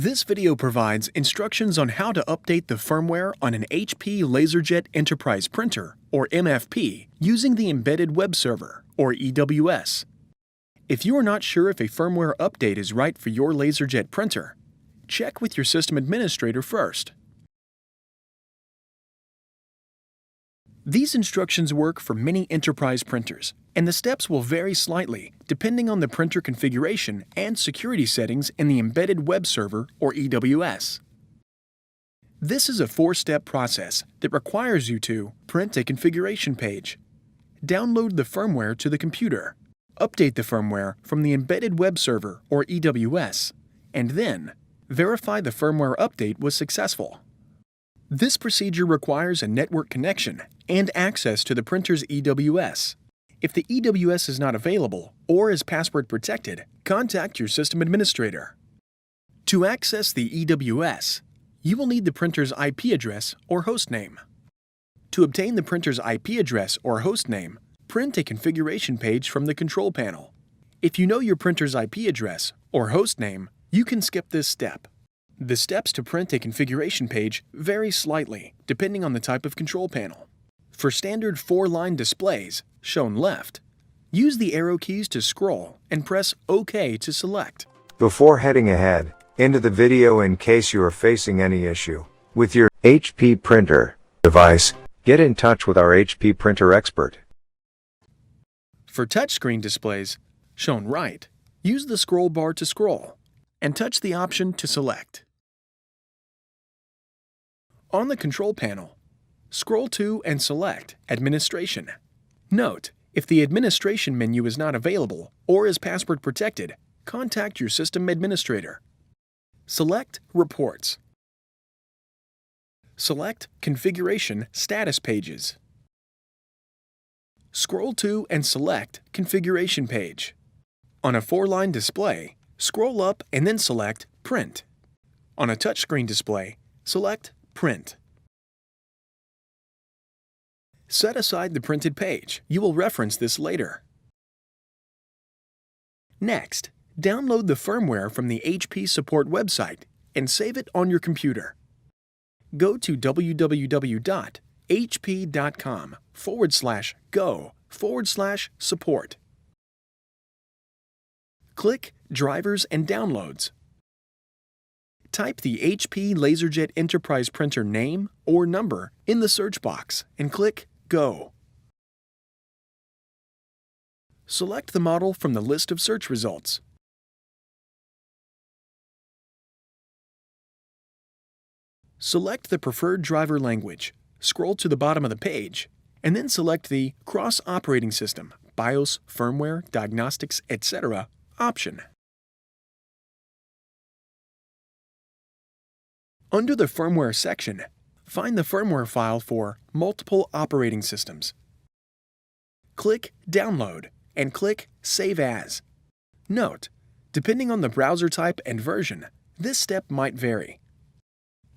This video provides instructions on how to update the firmware on an HP LaserJet Enterprise printer, or MFP, using the Embedded Web Server, or EWS. If you are not sure if a firmware update is right for your LaserJet printer, check with your system administrator first. These instructions work for many enterprise printers, and the steps will vary slightly depending on the printer configuration and security settings in the Embedded Web Server, or EWS. This is a four-step process that requires you to print a configuration page, download the firmware to the computer, update the firmware from the Embedded Web Server, or EWS, and then verify the firmware update was successful. This procedure requires a network connection and access to the printer's EWS. If the EWS is not available or is password protected, contact your system administrator. To access the EWS, you will need the printer's IP address or hostname. To obtain the printer's IP address or hostname, print a configuration page from the control panel. If you know your printer's IP address or hostname, you can skip this step. The steps to print a configuration page vary slightly depending on the type of control panel. For standard 4-line displays, shown left, use the arrow keys to scroll and press OK to select. Before heading ahead into the video, in case you are facing any issue with your HP printer device, get in touch with our HP printer expert. For touchscreen displays, shown right, use the scroll bar to scroll and touch the option to select. On the control panel, scroll to and select Administration. Note, if the Administration menu is not available or is password protected, contact your system administrator. Select Reports. Select Configuration Status Pages. Scroll to and select Configuration Page. On a 4-line display, scroll up and then select Print. On a touchscreen display, select Print. Set aside the printed page. You will reference this later. Next, download the firmware from the HP support website and save it on your computer. Go to www.hp.com/go/support. Click Drivers and Downloads. Type the HP LaserJet Enterprise printer name or number in the search box and click Go. Select the model from the list of search results. Select the preferred driver language, scroll to the bottom of the page, and then select the Cross Operating System, BIOS, Firmware, Diagnostics, etc. option. Under the Firmware section, find the firmware file for multiple operating systems. Click Download and click Save As. Note, depending on the browser type and version, this step might vary.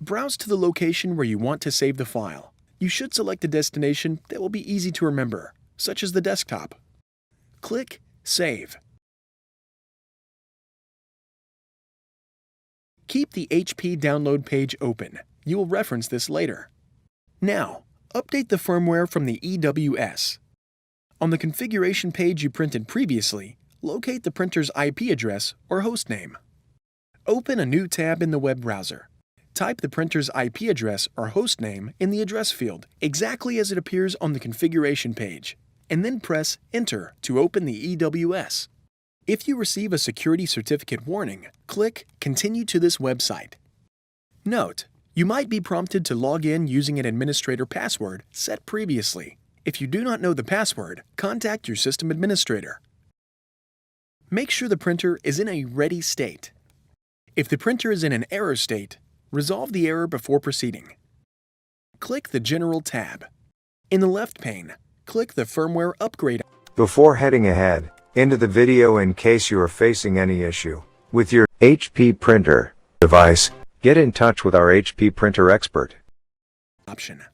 Browse to the location where you want to save the file. You should select a destination that will be easy to remember, such as the desktop. Click Save. Keep the HP download page open. You will reference this later. Now, update the firmware from the EWS. On the configuration page you printed previously, locate the printer's IP address or hostname. Open a new tab in the web browser. Type the printer's IP address or hostname in the address field exactly as it appears on the configuration page, and then press Enter to open the EWS. If you receive a security certificate warning, click Continue to this website. Note, you might be prompted to log in using an administrator password set previously. If you do not know the password, contact your system administrator. Make sure the printer is in a ready state. If the printer is in an error state, resolve the error before proceeding. Click the General tab. In the left pane, click the Firmware Upgrade. Before heading ahead into the video, in case you are facing any issue with your HP printer device, get in touch with our HP printer expert. Option.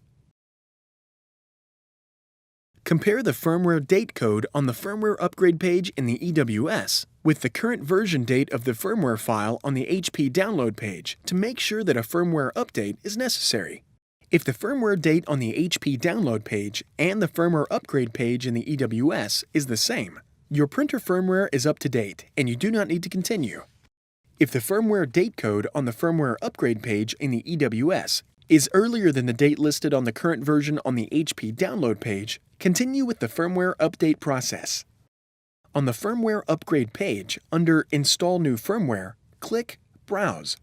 Compare the firmware date code on the firmware upgrade page in the EWS with the current version date of the firmware file on the HP download page to make sure that a firmware update is necessary. If the firmware date on the HP download page and the firmware upgrade page in the EWS is the same, your printer firmware is up to date and you do not need to continue. If the firmware date code on the firmware upgrade page in the EWS is earlier than the date listed on the current version on the HP download page, continue with the firmware update process. On the firmware upgrade page, under Install New Firmware, click Browse.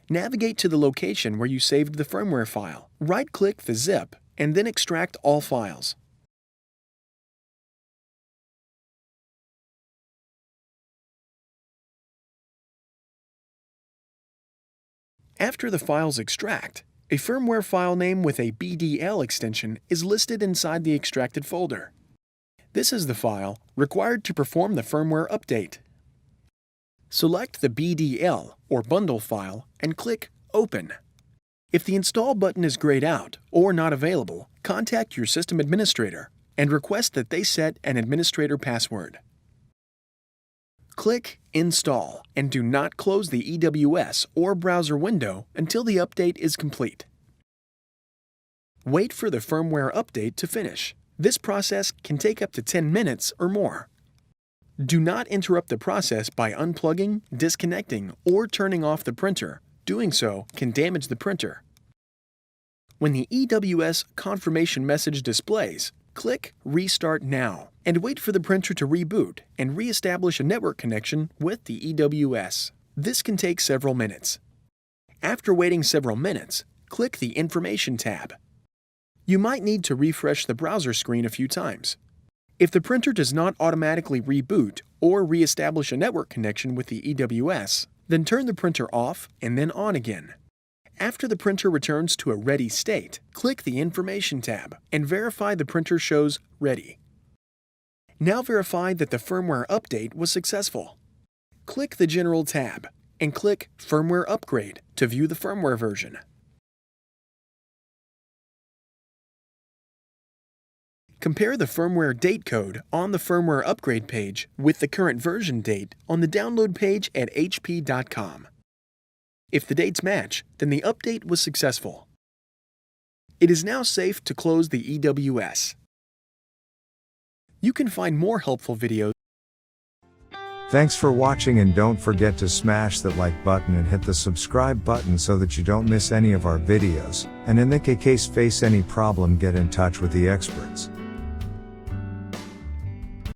Navigate to the location where you saved the firmware file. Right-click the zip and then extract all files. After the files extract, a firmware file name with a BDL extension is listed inside the extracted folder. This is the file required to perform the firmware update. Select the BDL or bundle file and click Open. If the Install button is grayed out or not available, contact your system administrator and request that they set an administrator password. Click Install and do not close the EWS or browser window until the update is complete. Wait for the firmware update to finish. This process can take up to 10 minutes or more. Do not interrupt the process by unplugging, disconnecting, or turning off the printer. Doing so can damage the printer. When the EWS confirmation message displays, click Restart Now and wait for the printer to reboot and re-establish a network connection with the EWS. This can take several minutes. After waiting several minutes, click the Information tab. You might need to refresh the browser screen a few times. If the printer does not automatically reboot or re-establish a network connection with the EWS, then turn the printer off and then on again. After the printer returns to a ready state, click the Information tab and verify the printer shows Ready. Now verify that the firmware update was successful. Click the General tab and click Firmware Upgrade to view the firmware version. Compare the firmware date code on the firmware upgrade page with the current version date on the download page at hp.com. If the dates match, then the update was successful. It is now safe to close the EWS. You can find more helpful videos. Thanks for watching, and don't forget to smash that like button and hit the subscribe button so that you don't miss any of our videos. And in the case face any problem, get in touch with the experts.